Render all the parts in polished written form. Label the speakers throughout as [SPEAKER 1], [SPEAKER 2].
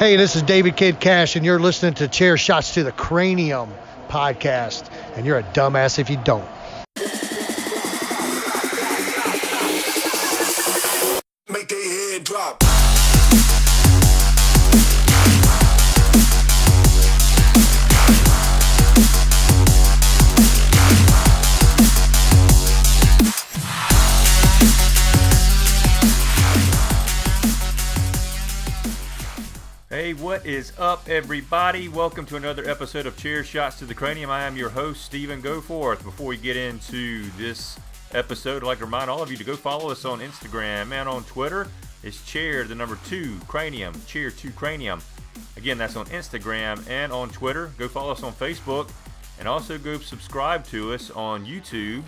[SPEAKER 1] Hey, this is David Kid Cash, and you're listening to Chair Shots to the Cranium podcast, and you're a dumbass if you don't.
[SPEAKER 2] Make their head drop.
[SPEAKER 3] Hey, what is up, everybody? Welcome to another episode of Chair Shots to the Cranium. I am your host, Stephen Goforth. Before we get into this episode, I'd like to remind all of you to go follow us on Instagram and on Twitter. It's Chair, the number 2, Cranium, Chair 2 Cranium. Again, that's on Instagram and on Twitter. Go follow us on Facebook, and also go subscribe to us on YouTube,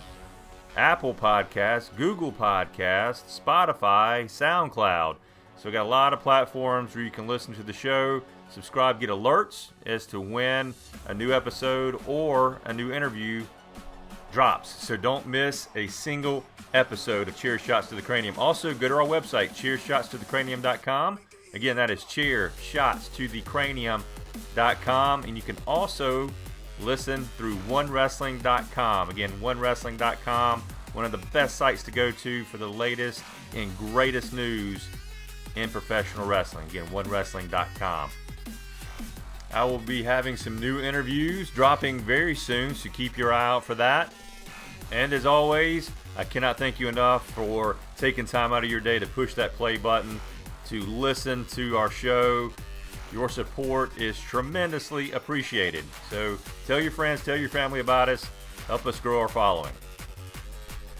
[SPEAKER 3] Apple Podcasts, Google Podcasts, Spotify, SoundCloud. So we got a lot of platforms where you can listen to the show, subscribe, get alerts as to when a new episode or a new interview drops. So don't miss a single episode of Chair Shots to the Cranium. Also, go to our website, chairshotstothecranium.com. Again, that is chairshotstothecranium.com. And you can also listen through onewrestling.com. Again, onewrestling.com, one of the best sites to go to for the latest and greatest news in professional wrestling. Again, onewrestling.com. I will be having some new interviews dropping very soon, so keep your eye out for that. And as always, I cannot thank you enough for taking time out of your day to push that play button, to listen to our show. Your support is tremendously appreciated. So tell your friends, tell your family about us. Help us grow our following.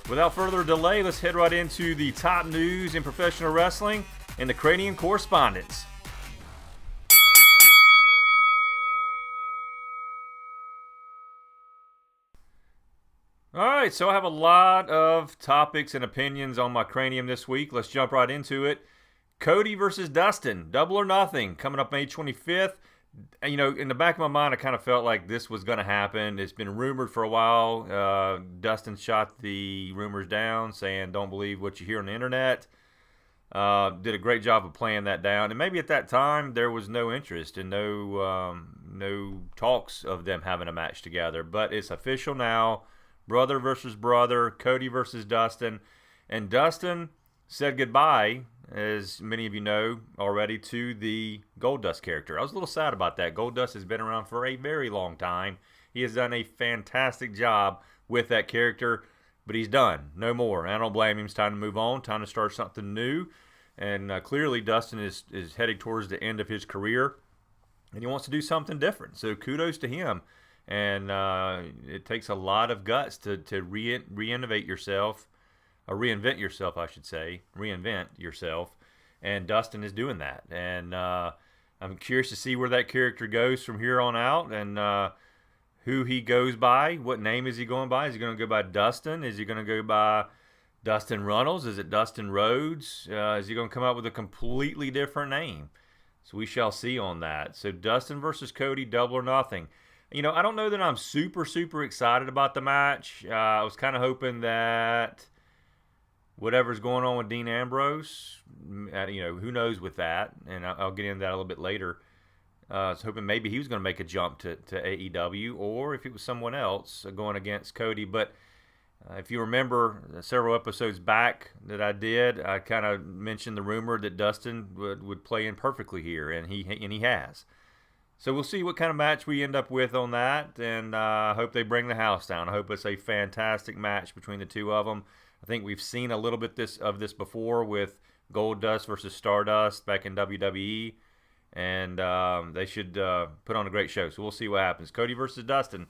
[SPEAKER 3] Without further delay, let's head right into the top news in professional wrestling and the Cranium Correspondence. Alright, so I have a lot of topics and opinions on my Cranium this week. Let's jump right into it. Cody versus Dustin, Double or Nothing, coming up May 25th. You know, in the back of my mind, I kind of felt like this was going to happen. It's been rumored for a while. Dustin shot the rumors down, saying don't believe what you hear on the internet. Did a great job of playing that down. And maybe at that time, there was no interest and no talks of them having a match together. But it's official now. Brother versus brother, Cody versus Dustin. And Dustin said goodbye, as many of you know already, to the Goldust character. I was a little sad about that. Goldust has been around for a very long time. He has done a fantastic job with that character, but he's done. No more. I don't blame him. It's time to move on, time to start something new. And clearly Dustin is heading towards the end of his career, and he wants to do something different. So kudos to him. And it takes a lot of guts to reinvent yourself, I should say. Reinvent yourself. And Dustin is doing that. And I'm curious to see where that character goes from here on out, and who he goes by. What name is he going by? Is he going to go by Dustin? Is he going to go by Dustin Runnels? Is it Dustin Rhodes? Is he going to come up with a completely different name? So we shall see on that. So Dustin versus Cody, Double or Nothing. You know, I don't know that I'm super, super excited about the match. I was kind of hoping that whatever's going on with Dean Ambrose, who knows with that, and I'll get into that a little bit later. I was hoping maybe he was going to make a jump to AEW, or if it was someone else going against Cody. But if you remember several episodes back that I did, I kind of mentioned the rumor that Dustin would play in perfectly here, and he has. So we'll see what kind of match we end up with on that, and I hope they bring the house down. I hope it's a fantastic match between the two of them. I think we've seen a little bit of this before with Goldust versus Stardust back in WWE, and they should put on a great show. So we'll see what happens. Cody versus Dustin,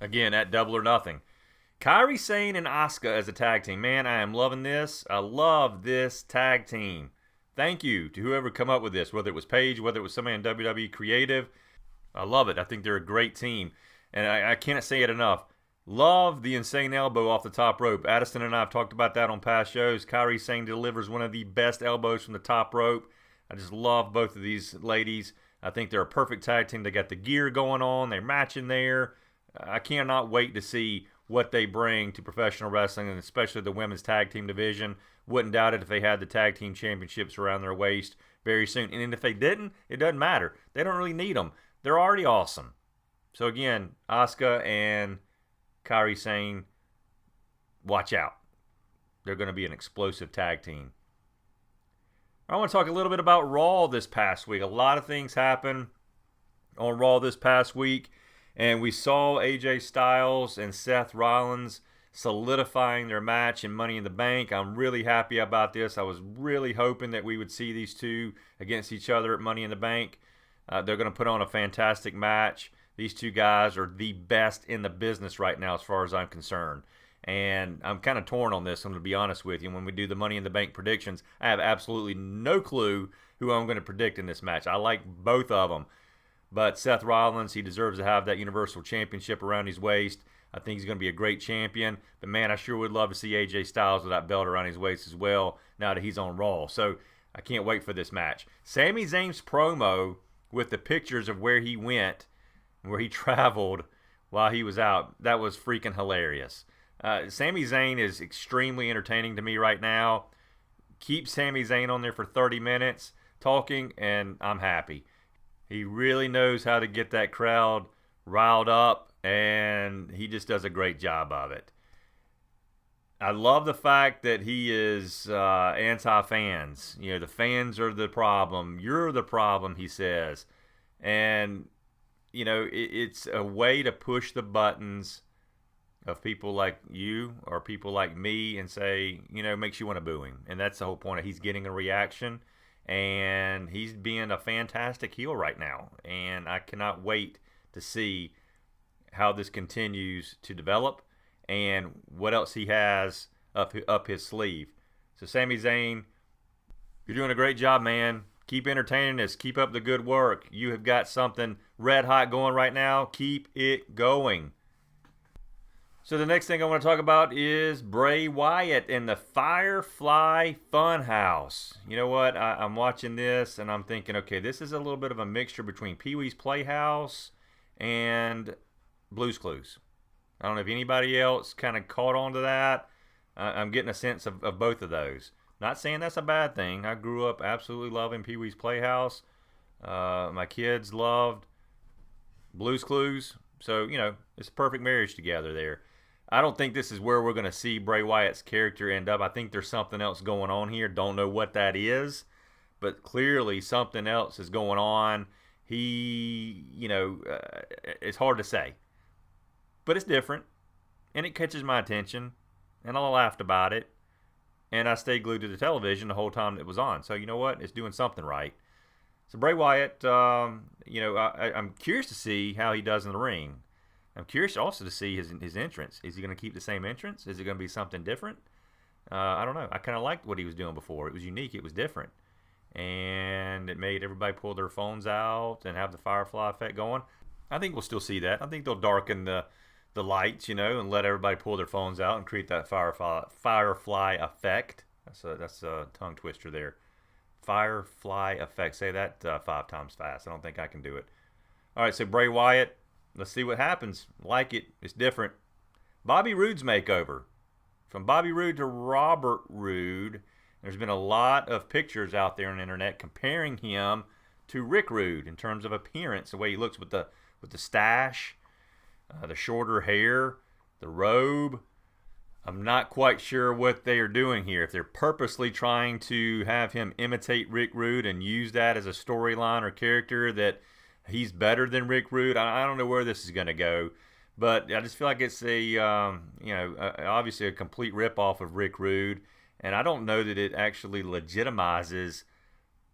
[SPEAKER 3] again, at Double or Nothing. Kairi Sane and Asuka as a tag team. Man, I am loving this. I love this tag team. Thank you to whoever come up with this, whether it was Paige, whether it was somebody in WWE Creative. I love it. I think they're a great team. And I can't say it enough. Love the insane elbow off the top rope. Addison and I have talked about that on past shows. Kairi Sane delivers one of the best elbows from the top rope. I just love both of these ladies. I think they're a perfect tag team. They got the gear going on. They're matching there. I cannot wait to see what they bring to professional wrestling, and especially the women's tag team division. Wouldn't doubt it if they had the tag team championships around their waist very soon. And if they didn't, it doesn't matter. They don't really need them. They're already awesome. So again, Asuka and Kairi Sane, watch out. They're going to be an explosive tag team. I want to talk a little bit about Raw this past week. A lot of things happened on Raw this past week, and we saw AJ Styles and Seth Rollins solidifying their match in Money in the Bank. I'm really happy about this. I was really hoping that we would see these two against each other at Money in the Bank. They're going to put on a fantastic match. These two guys are the best in the business right now as far as I'm concerned. And I'm kind of torn on this, I'm going to be honest with you. When we do the Money in the Bank predictions, I have absolutely no clue who I'm going to predict in this match. I like both of them. But Seth Rollins, he deserves to have that Universal Championship around his waist. I think he's going to be a great champion. But, man, I sure would love to see AJ Styles with that belt around his waist as well now that he's on Raw. So I can't wait for this match. Sami Zayn's promo with the pictures of where he went, where he traveled while he was out, that was freaking hilarious. Sami Zayn is extremely entertaining to me right now. Keep Sami Zayn on there for 30 minutes talking, and I'm happy. He really knows how to get that crowd riled up, and he just does a great job of it. I love the fact that he is anti-fans. You know, the fans are the problem. You're the problem, he says. And, you know, it's a way to push the buttons of people like you or people like me and say, you know, makes you want to boo him. And that's the whole point. He's getting a reaction, and he's being a fantastic heel right now. And I cannot wait to see how this continues to develop and what else he has up his sleeve. So Sami Zayn, you're doing a great job, man. Keep entertaining us. Keep up the good work. You have got something red hot going right now. Keep it going. So the next thing I want to talk about is Bray Wyatt in the Firefly Funhouse. You know what? I'm watching this and I'm thinking, okay, this is a little bit of a mixture between Pee-wee's Playhouse and Blue's Clues. I don't know if anybody else kind of caught on to that. I'm getting a sense of both of those. Not saying that's a bad thing. I grew up absolutely loving Pee-wee's Playhouse. My kids loved Blue's Clues. So, you know, it's a perfect marriage together there. I don't think this is where we're going to see Bray Wyatt's character end up. I think there's something else going on here. Don't know what that is, but clearly something else is going on. He, you know, it's hard to say, but it's different, and it catches my attention, and I laughed about it, and I stayed glued to the television the whole time it was on. So you know what? It's doing something right. So Bray Wyatt, you know, I'm curious to see how he does in the ring. I'm curious also to see his entrance. Is he going to keep the same entrance? Is it going to be something different? I don't know. I kind of liked what he was doing before. It was unique. It was different. And it made everybody pull their phones out and have the Firefly effect going. I think we'll still see that. I think they'll darken the lights, you know, and let everybody pull their phones out and create that Firefly effect. That's a tongue twister there. Firefly effect. Say that 5 times fast. I don't think I can do it. All right, so Bray Wyatt. Let's see what happens. Like it. It's different. Bobby Roode's makeover. From Bobby Roode to Robert Roode. There's been a lot of pictures out there on the internet comparing him to Rick Rude in terms of appearance, the way he looks with the stash, the shorter hair, the robe. I'm not quite sure what they are doing here. If they're purposely trying to have him imitate Rick Rude and use that as a storyline or character that he's better than Rick Rude. I don't know where this is going to go, but I just feel like it's a, you know, obviously a complete ripoff of Rick Rude, and I don't know that it actually legitimizes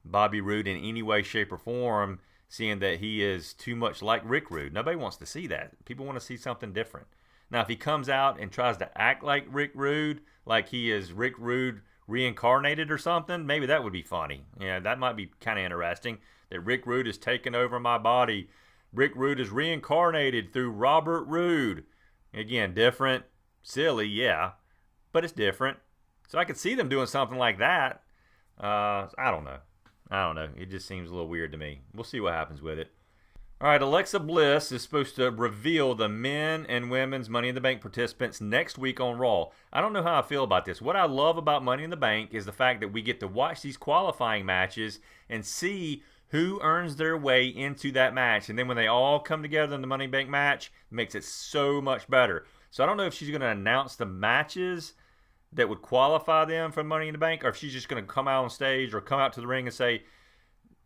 [SPEAKER 3] Bobby Roode in any way, shape, or form, seeing that he is too much like Rick Rude. Nobody wants to see that. People want to see something different. Now, if he comes out and tries to act like Rick Rude, like he is Rick Rude reincarnated or something, maybe that would be funny. Yeah, that might be kind of interesting. That Rick Rude is taking over my body. Rick Rude is reincarnated through Robert Roode. Again, different, silly, yeah, but it's different. So I could see them doing something like that. I don't know. It just seems a little weird to me. We'll see what happens with it. All right, Alexa Bliss is supposed to reveal the men and women's Money in the Bank participants next week on Raw. I don't know how I feel about this. What I love about Money in the Bank is the fact that we get to watch these qualifying matches and see who earns their way into that match. And then when they all come together in the Money in the Bank match, it makes it so much better. So I don't know if she's going to announce the matches that would qualify them for Money in the Bank, or if she's just going to come out on stage or come out to the ring and say,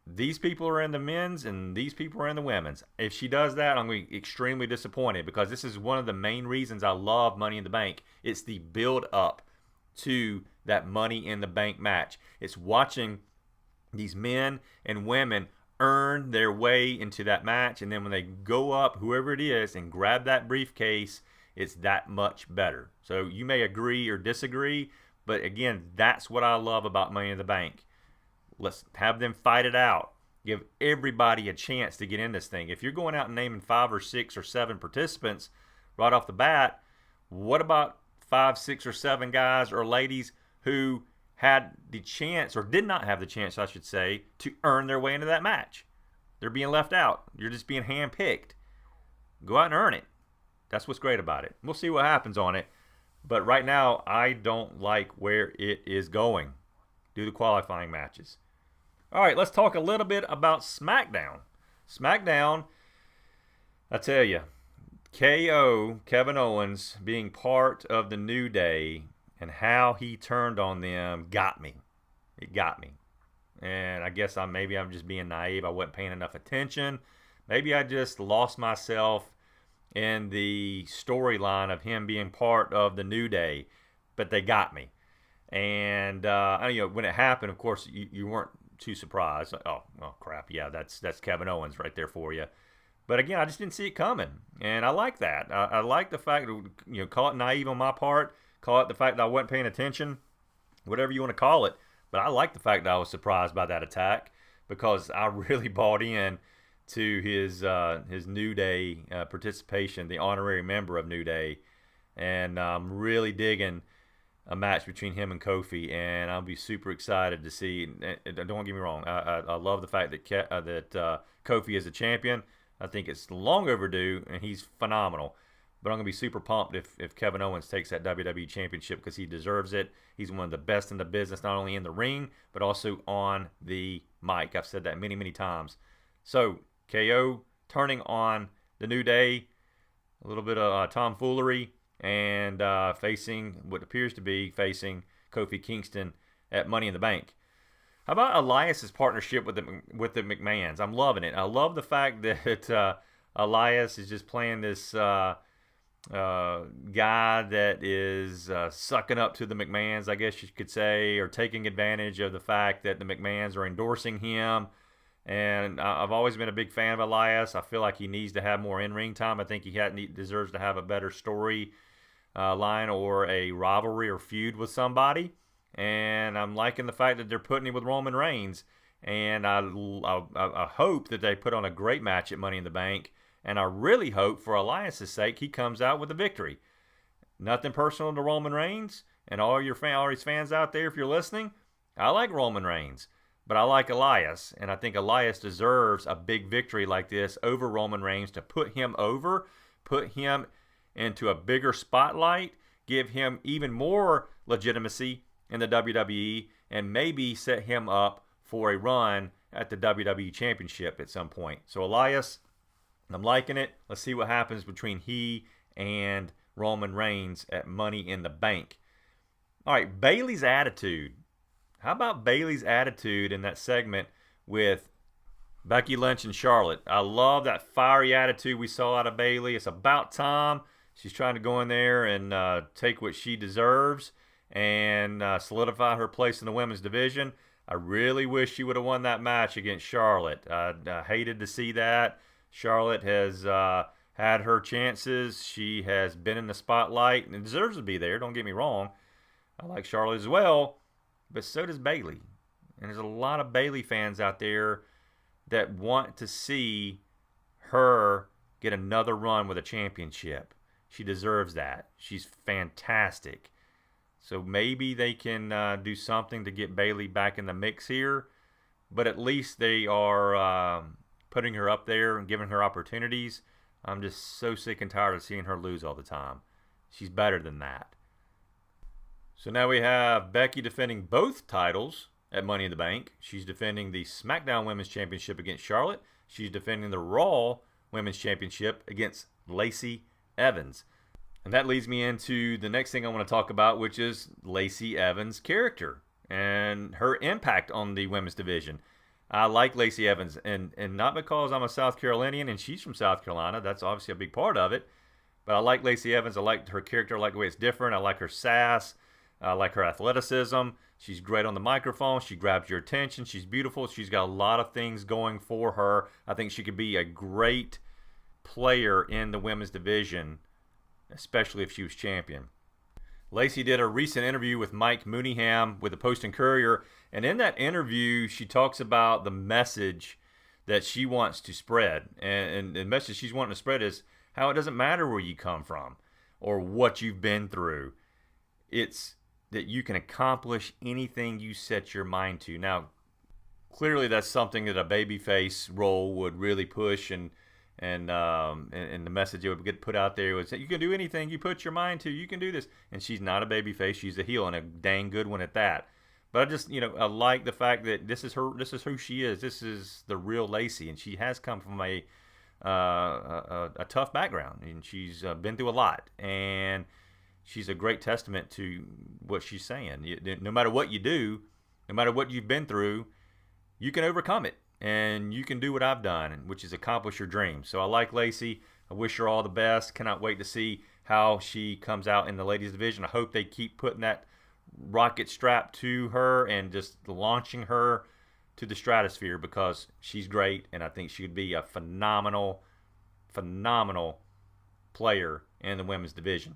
[SPEAKER 3] these people are in the men's and these people are in the women's. If she does that, I'm going to be extremely disappointed, because this is one of the main reasons I love Money in the Bank. It's the build up to that Money in the Bank match. It's watching these men and women earn their way into that match, and then when they go up, whoever it is, and grab that briefcase, it's that much better. So you may agree or disagree, but again, that's what I love about Money in the Bank. Let's have them fight it out. Give everybody a chance to get in this thing. If you're going out and naming 5 or 6 or 7 participants right off the bat, what about 5, 6, or 7 guys or ladies who had the chance, or did not have the chance, I should say, to earn their way into that match? They're being left out. You're just being handpicked. Go out and earn it. That's what's great about it. We'll see what happens on it. But right now, I don't like where it is going. Do the qualifying matches. All right, let's talk a little bit about SmackDown. SmackDown, I tell you, KO, Kevin Owens, being part of the New Day and how he turned on them got me. It got me. And I guess maybe I'm just being naive. I wasn't paying enough attention. Maybe I just lost myself in the storyline of him being part of the New Day. But they got me. And when it happened, of course, you weren't too surprised. Oh crap! Yeah, that's Kevin Owens right there for you. But again, I just didn't see it coming, and I like that. I like the fact that, call it naive on my part, call it the fact that I wasn't paying attention, whatever you want to call it. But I like the fact that I was surprised by that attack, because I really bought in to his New Day participation, the honorary member of New Day, and I'm really digging a match between him and Kofi, and I'll be super excited to see. Don't get me wrong, I love the fact that Kofi is a champion. I think it's long overdue, and he's phenomenal. But I'm going to be super pumped if Kevin Owens takes that WWE Championship, because he deserves it. He's one of the best in the business, not only in the ring, but also on the mic. I've said that many, many times. So, KO turning on the New Day, a little bit of tomfoolery, and facing what appears to be Kofi Kingston at Money in the Bank. How about Elias' partnership with the McMahons? I'm loving it. I love the fact that Elias is just playing this guy that is sucking up to the McMahons, I guess you could say, or taking advantage of the fact that the McMahons are endorsing him. And I've always been a big fan of Elias. I feel like he needs to have more in-ring time. I think he deserves to have a better story line or a rivalry or feud with somebody. And I'm liking the fact that they're putting him with Roman Reigns. And I hope that they put on a great match at Money in the Bank. And I really hope, for Elias' sake, he comes out with a victory. Nothing personal to Roman Reigns. And all his fans out there, if you're listening, I like Roman Reigns. But I like Elias, and I think Elias deserves a big victory like this over Roman Reigns to put him over, put him into a bigger spotlight, give him even more legitimacy in the WWE, and maybe set him up for a run at the WWE Championship at some point. So Elias, I'm liking it. Let's see what happens between he and Roman Reigns at Money in the Bank. All right, Bayley's attitude. How about Bayley's attitude in that segment with Becky Lynch and Charlotte? I love that fiery attitude we saw out of Bayley. It's about time. She's trying to go in there and take what she deserves and solidify her place in the women's division. I really wish she would have won that match against Charlotte. I hated to see that. Charlotte has had her chances. She has been in the spotlight and deserves to be there. Don't get me wrong. I like Charlotte as well. But so does Bayley. And there's a lot of Bayley fans out there that want to see her get another run with a championship. She deserves that. She's fantastic. So maybe they can do something to get Bayley back in the mix here. But at least they are putting her up there and giving her opportunities. I'm just so sick and tired of seeing her lose all the time. She's better than that. So now we have Becky defending both titles at Money in the Bank. She's defending the SmackDown Women's Championship against Charlotte. She's defending the Raw Women's Championship against Lacey Evans. And that leads me into the next thing I want to talk about, which is Lacey Evans' character and her impact on the women's division. I like Lacey Evans, and not because I'm a South Carolinian and she's from South Carolina. That's obviously a big part of it. But I like Lacey Evans. I like her character. I like the way it's different. I like her sass. I like her athleticism. She's great on the microphone. She grabs your attention. She's beautiful. She's got a lot of things going for her. I think she could be a great player in the women's division, especially if she was champion. Lacey did a recent interview with Mike Mooneyham with the Post and Courier, and in that interview, she talks about the message that she wants to spread. And the message she's wanting to spread is how it doesn't matter where you come from or what you've been through. It's that you can accomplish anything you set your mind to. Now, clearly that's something that a babyface role would really push, and the message that would get put out there was that you can do anything you put your mind to. You can do this. And she's not a babyface. She's a heel, and a dang good one at that. But I just, I like the fact that this is her. This is who she is. This is the real Lacey, and she has come from a tough background, and she's been through a lot, and she's a great testament to what she's saying. No matter what you do, no matter what you've been through, you can overcome it, and you can do what I've done, which is accomplish your dreams. So I like Lacey. I wish her all the best. Cannot wait to see how she comes out in the ladies division. I hope they keep putting that rocket strap to her and just launching her to the stratosphere, because she's great, and I think she would be a phenomenal player in the women's division.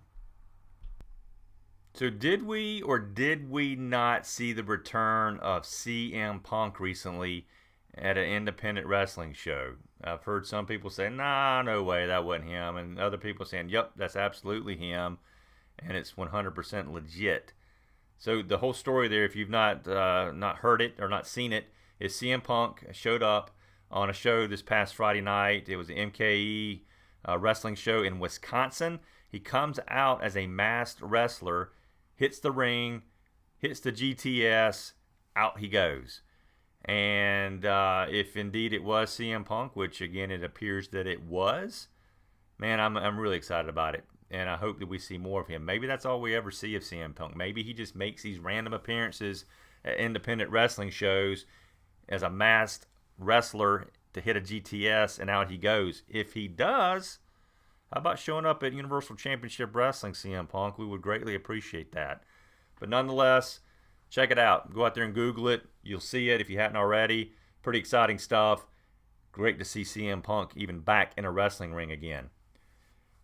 [SPEAKER 3] So did we or did we not see the return of CM Punk recently at an independent wrestling show? I've heard some people say, nah, no way, that wasn't him. And other people saying, yep, that's absolutely him. And it's 100% legit. So the whole story there, if you've not heard it or not seen it, is CM Punk showed up on a show this past Friday night. It was the MKE wrestling show in Wisconsin. He comes out as a masked wrestler, hits the ring, hits the GTS, out he goes. And if indeed it was CM Punk, which again it appears that it was, man, I'm really excited about it. And I hope that we see more of him. Maybe that's all we ever see of CM Punk. Maybe he just makes these random appearances at independent wrestling shows as a masked wrestler to hit a GTS, and out he goes. If he does, how about showing up at Universal Championship Wrestling, CM Punk? We would greatly appreciate that. But nonetheless, check it out. Go out there and Google it. You'll see it if you hadn't already. Pretty exciting stuff. Great to see CM Punk even back in a wrestling ring again.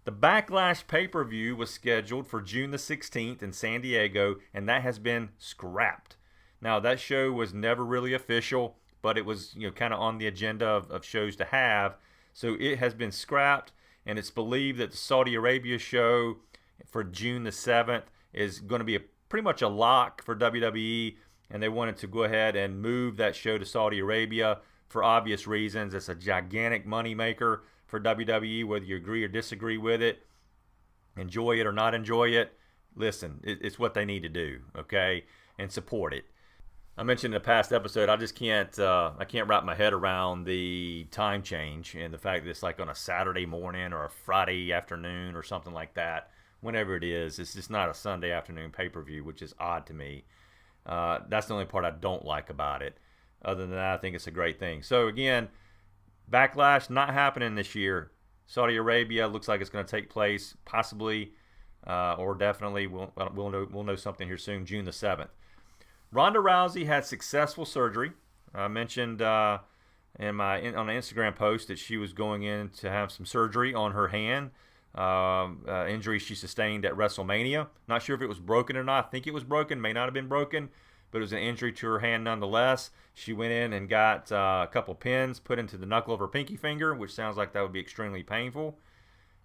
[SPEAKER 3] The Backlash pay-per-view was scheduled for June the 16th in San Diego, and that has been scrapped. Now, that show was never really official, but it was kind of on the agenda of shows to have. So it has been scrapped, and it's believed that the Saudi Arabia show for June the 7th is going to be pretty much a lock for WWE, and they wanted to go ahead and move that show to Saudi Arabia for obvious reasons. It's a gigantic moneymaker for WWE, whether you agree or disagree with it, enjoy it or not enjoy it. Listen, it's what they need to do, okay, and support it. I mentioned in a past episode, I just can't wrap my head around the time change and the fact that it's like on a Saturday morning or a Friday afternoon or something like that. Whenever it is, it's just not a Sunday afternoon pay-per-view, which is odd to me. That's the only part I don't like about it. Other than that, I think it's a great thing. So again, Backlash not happening this year. Saudi Arabia looks like it's going to take place possibly or definitely. We'll know something here soon, June the 7th. Ronda Rousey had successful surgery. I mentioned on an Instagram post that she was going in to have some surgery on her hand. Injury she sustained at WrestleMania. Not sure if it was broken or not. I think it was broken. May not have been broken, but it was an injury to her hand nonetheless. She went in and got a couple pins put into the knuckle of her pinky finger, which sounds like that would be extremely painful.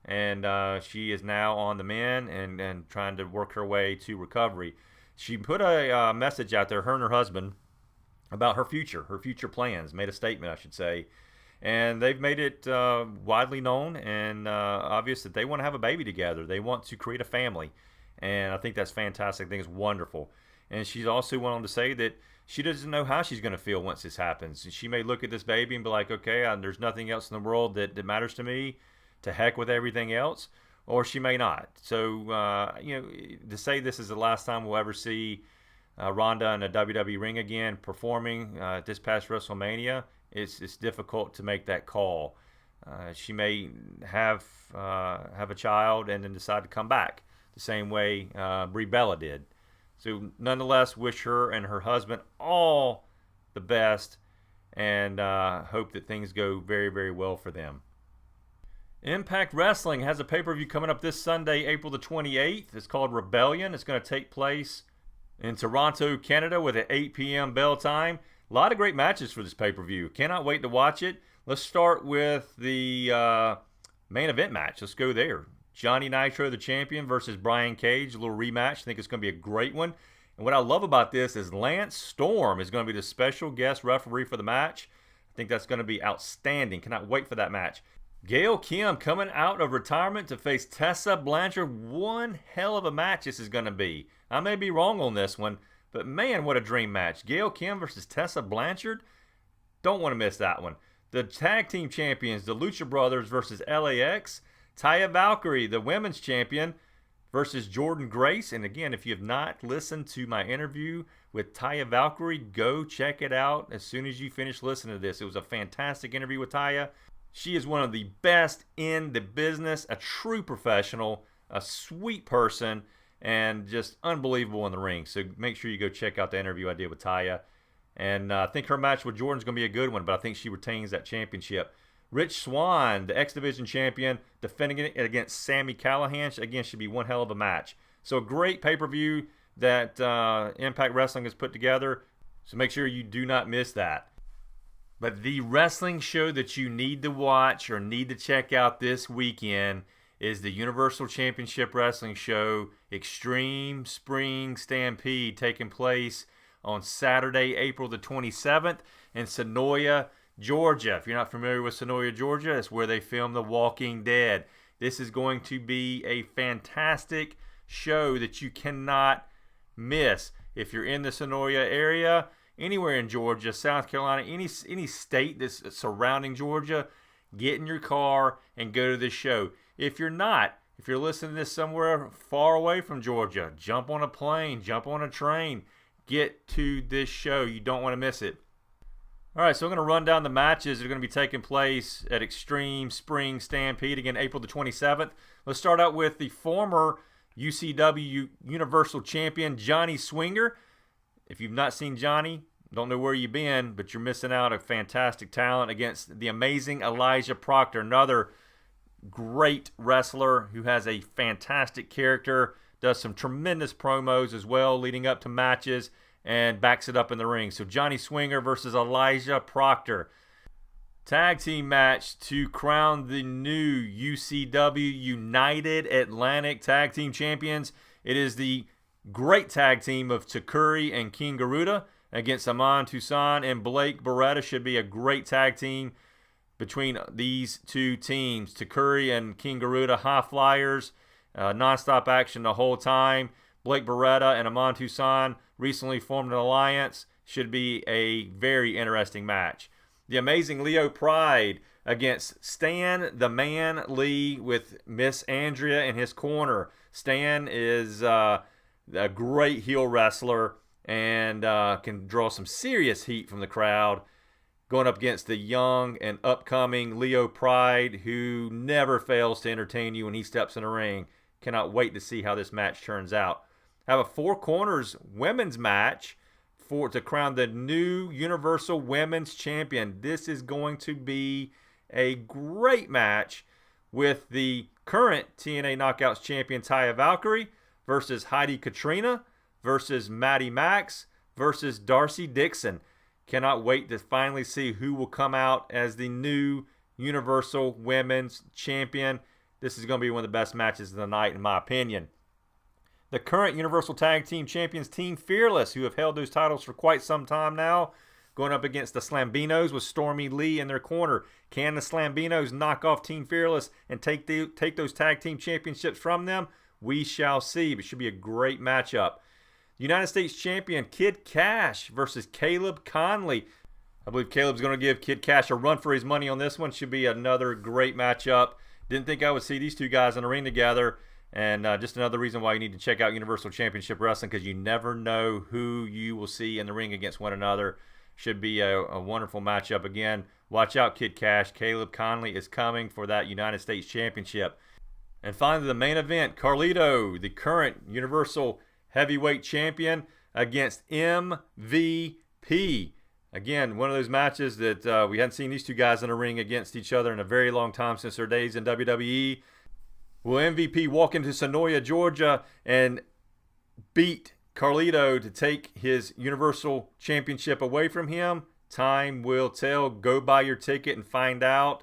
[SPEAKER 3] And she is now on the mend and trying to work her way to recovery. She put a message out there, her and her husband, about her future plans. Made a statement, I should say. And they've made it widely known and obvious that they want to have a baby together. They want to create a family. And I think that's fantastic. I think it's wonderful. And she's also went on to say that she doesn't know how she's going to feel once this happens. She may look at this baby and be like, okay, there's nothing else in the world that matters to me. To heck with everything else. Or she may not. So, to say this is the last time we'll ever see Ronda in a WWE ring again performing this past WrestleMania, it's difficult to make that call. She may have a child and then decide to come back the same way Brie Bella did. So nonetheless, wish her and her husband all the best and hope that things go very, very well for them. Impact Wrestling has a pay-per-view coming up this Sunday, April the 28th. It's called Rebellion. It's going to take place in Toronto, Canada with an 8 p.m. bell time. A lot of great matches for this pay-per-view. Cannot wait to watch it. Let's start with the main event match. Let's go there. Johnny Nitro, the champion, versus Brian Cage. A little rematch. I think it's going to be a great one. And what I love about this is Lance Storm is going to be the special guest referee for the match. I think that's going to be outstanding. Cannot wait for that match. Gail Kim coming out of retirement to face Tessa Blanchard. One hell of a match this is going to be. I may be wrong on this one, but man, what a dream match. Gail Kim versus Tessa Blanchard. Don't want to miss that one. The tag team champions, the Lucha Brothers versus LAX. Taya Valkyrie, the women's champion, versus Jordynne Grace. And again, if you have not listened to my interview with Taya Valkyrie, go check it out as soon as you finish listening to this. It was a fantastic interview with Taya. She is one of the best in the business, a true professional, a sweet person, and just unbelievable in the ring. So make sure you go check out the interview I did with Taya. And I think her match with Jordan's going to be a good one, but I think she retains that championship. Rich Swann, the X Division champion, defending it against Sami Callihan. Again, should be one hell of a match. So a great pay-per-view that Impact Wrestling has put together. So make sure you do not miss that. But the wrestling show that you need to watch or need to check out this weekend is the Universal Championship Wrestling show, Extreme Spring Stampede, taking place on Saturday, April the 27th in Senoia, Georgia. If you're not familiar with Senoia, Georgia, it's where they film The Walking Dead. This is going to be a fantastic show that you cannot miss. If you're in the Senoia area, anywhere in Georgia, South Carolina, any state that's surrounding Georgia, get in your car and go to this show. If you're not, if you're listening to this somewhere far away from Georgia, jump on a plane, jump on a train, get to this show. You don't want to miss it. All right, so I'm going to run down the matches that are going to be taking place at Extreme Spring Stampede, again, April the 27th. Let's start out with the former UCW Universal Champion, Johnny Swinger. If you've not seen Johnny, don't know where you've been, but you're missing out on fantastic talent against the amazing Elijah Proctor, another great wrestler who has a fantastic character, does some tremendous promos as well leading up to matches, and backs it up in the ring. So Johnny Swinger versus Elijah Proctor. Tag team match to crown the new UCW United Atlantic Tag Team Champions. It is the great tag team of Takuri and King Garuda against Amon Toussaint and Blake Beretta. Should be a great tag team between these two teams. Takuri and King Garuda, high flyers, non-stop action the whole time. Blake Beretta and Amon Toussaint recently formed an alliance. Should be a very interesting match. The amazing Leo Pride against Stan the Man Lee with Miss Andrea in his corner. Stan is a great heel wrestler and can draw some serious heat from the crowd, going up against the young and upcoming Leo Pride, who never fails to entertain you when he steps in the ring. Cannot wait to see how this match turns out. Have a Four Corners women's match to crown the new Universal Women's Champion. This is going to be a great match with the current TNA Knockouts champion Taya Valkyrie versus Heidi Katrina versus Maddie Max versus Darcy Dixon. Cannot wait to finally see who will come out as the new Universal Women's Champion. This is going to be one of the best matches of the night, in my opinion. The current Universal Tag Team Champions, Team Fearless, who have held those titles for quite some time now, going up against the Slambinos with Stormy Lee in their corner. Can the Slambinos knock off Team Fearless and take those tag team championships from them? We shall see. It should be a great matchup. United States Champion Kid Cash versus Caleb Conley. I believe Caleb's going to give Kid Cash a run for his money on this one. Should be another great matchup. Didn't think I would see these two guys in the ring together. And just another reason why you need to check out Universal Championship Wrestling, because you never know who you will see in the ring against one another. Should be a wonderful matchup. Again, watch out, Kid Cash. Caleb Conley is coming for that United States Championship. And finally, the main event, Carlito, the current Universal Heavyweight Champion, against MVP. Again, one of those matches that we hadn't seen these two guys in a ring against each other in a very long time since their days in WWE. Will MVP walk into Sonoya, Georgia, and beat Carlito to take his Universal Championship away from him? Time will tell. Go buy your ticket and find out.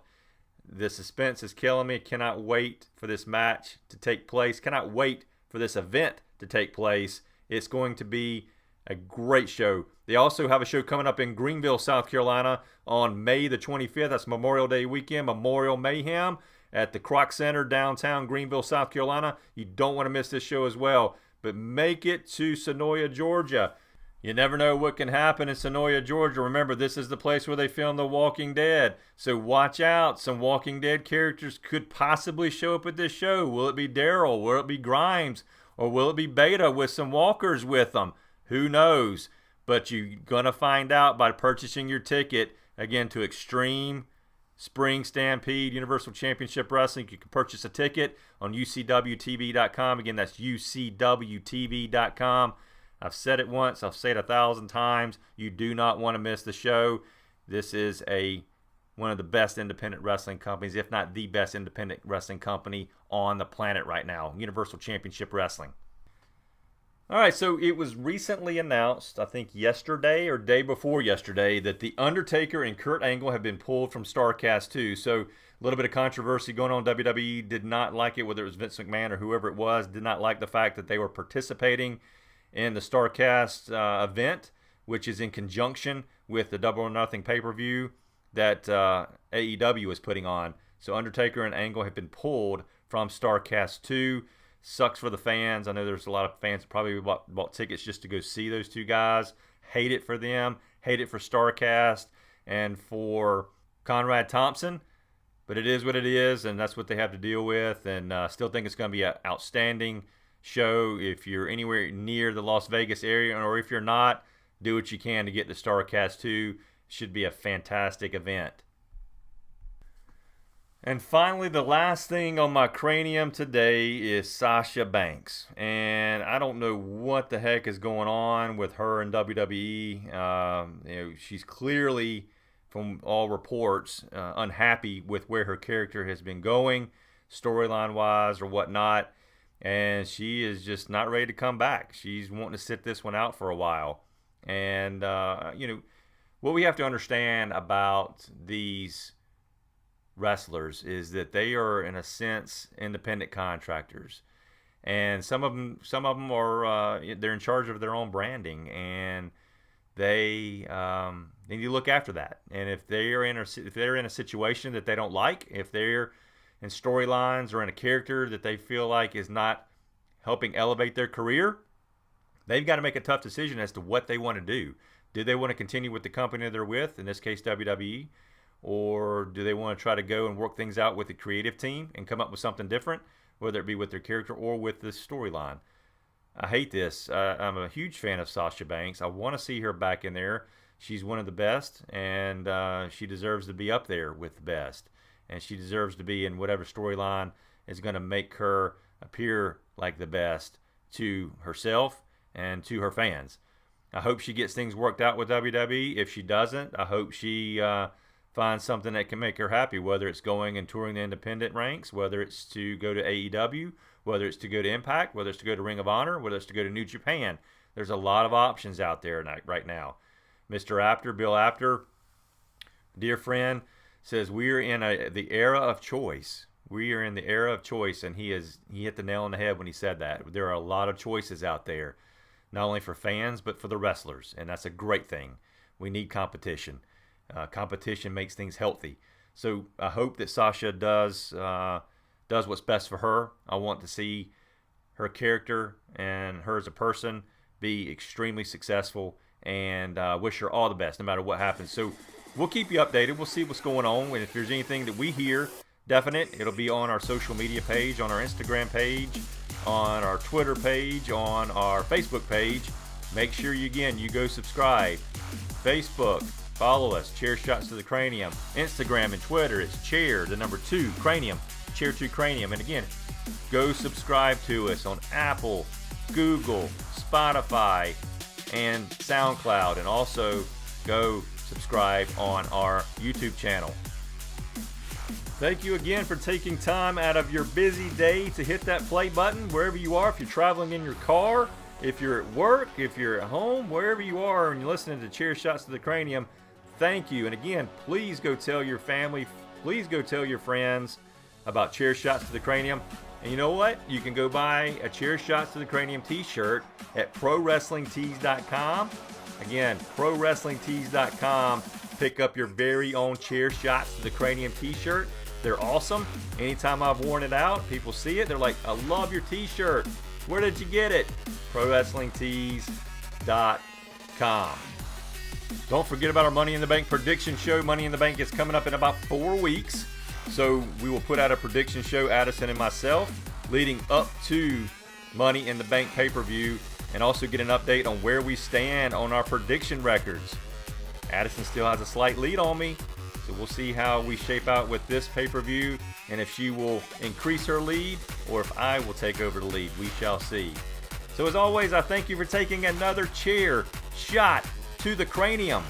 [SPEAKER 3] The suspense is killing me. Cannot wait for this match to take place. Cannot wait for this event to take place. It's going to be a great show. They also have a show coming up in Greenville, South Carolina on May the 25th. That's Memorial Day weekend, Memorial Mayhem at the Kroc Center, downtown Greenville, South Carolina. You don't want to miss this show as well. But make it to Sonoya, Georgia. You never know what can happen in Sonoya, Georgia. Remember, this is the place where they filmed The Walking Dead. So watch out. Some Walking Dead characters could possibly show up at this show. Will it be Daryl? Will it be Grimes? Or will it be Beta with some walkers with them? Who knows? But you're going to find out by purchasing your ticket, again, to Extreme Spring Stampede Universal Championship Wrestling. You can purchase a ticket on UCWTV.com. Again, that's UCWTV.com. I've said it once. I'll say it 1,000 times. You do not want to miss the show. This is one of the best independent wrestling companies, if not the best independent wrestling company on the planet right now, Universal Championship Wrestling. All right, so it was recently announced, I think yesterday or day before yesterday, that The Undertaker and Kurt Angle have been pulled from Starrcast II. So a little bit of controversy going on. WWE did not like it, whether it was Vince McMahon or whoever it was, did not like the fact that they were participating in the Starrcast event, which is in conjunction with the Double or Nothing pay-per-view that AEW is putting on. So Undertaker and Angle have been pulled from Starrcast II. Sucks for the fans. I know there's a lot of fans probably bought tickets just to go see those two guys. Hate it for them. Hate it for Starrcast and for Conrad Thompson. But it is what it is, and that's what they have to deal with. And still think it's going to be an outstanding show. If you're anywhere near the Las Vegas area, or if you're not, do what you can to get to Starrcast 2. Should be a fantastic event. And finally, the last thing on my cranium today is Sasha Banks. And I don't know what the heck is going on with her in WWE. She's clearly, from all reports, unhappy with where her character has been going, storyline-wise or whatnot. And she is just not ready to come back. She's wanting to sit this one out for a while. And, what we have to understand about these wrestlers is that they are, in a sense, independent contractors, and some of them are they're in charge of their own branding, and they need to look after that. And if they're in a situation that they don't like, if they're in storylines or in a character that they feel like is not helping elevate their career, they've got to make a tough decision as to what they want to do. Do they want to continue with the company they're with, in this case WWE? Or do they want to try to go and work things out with the creative team and come up with something different, whether it be with their character or with the storyline? I hate this. I'm a huge fan of Sasha Banks. I want to see her back in there. She's one of the best, and she deserves to be up there with the best. And she deserves to be in whatever storyline is going to make her appear like the best to herself and to her fans. I hope she gets things worked out with WWE. If she doesn't, I hope she find something that can make her happy, whether it's going and touring the independent ranks, whether it's to go to AEW, whether it's to go to Impact, whether it's to go to Ring of Honor, whether it's to go to New Japan. There's a lot of options out there right now. Mr. Apter, Bill Apter, dear friend, says we are in the era of choice. We are in the era of choice, and he hit the nail on the head when he said that. There are a lot of choices out there, not only for fans, but for the wrestlers, and that's a great thing. We need competition. Competition makes things healthy. So I hope that Sasha does what's best for her. I want to see her character and her as a person be extremely successful, and wish her all the best no matter what happens. So we'll keep you updated. We'll see what's going on. And if there's anything that we hear definite, it'll be on our social media page, on our Instagram page, on our Twitter page, on our Facebook page. Make sure you go subscribe. Facebook, follow us, Chair Shots to the Cranium. Instagram and Twitter, it's Chair, the number 2, Cranium, Chair 2 Cranium. And again, go subscribe to us on Apple, Google, Spotify, and SoundCloud. And also go subscribe on our YouTube channel. Thank you again for taking time out of your busy day to hit that play button wherever you are. If you're traveling in your car, if you're at work, if you're at home, wherever you are and you're listening to Chair Shots to the Cranium, thank you. And again, please go tell your family, please go tell your friends about Chair Shots to the Cranium. And you know what? You can go buy a Chair Shots to the Cranium t-shirt at ProWrestlingTees.com. Again, ProWrestlingTees.com. Pick up your very own Chair Shots to the Cranium t-shirt. They're awesome. Anytime I've worn it out, people see it. They're like, I love your t-shirt. Where did you get it? ProWrestlingTees.com. Don't forget about our Money in the Bank prediction show. Money in the Bank is coming up in about 4 weeks. So we will put out a prediction show, Addison and myself, leading up to Money in the Bank pay-per-view, and also get an update on where we stand on our prediction records. Addison still has a slight lead on me. So we'll see how we shape out with this pay-per-view, and if she will increase her lead or if I will take over the lead. We shall see. So as always, I thank you for taking another Chair Shot to the Cranium.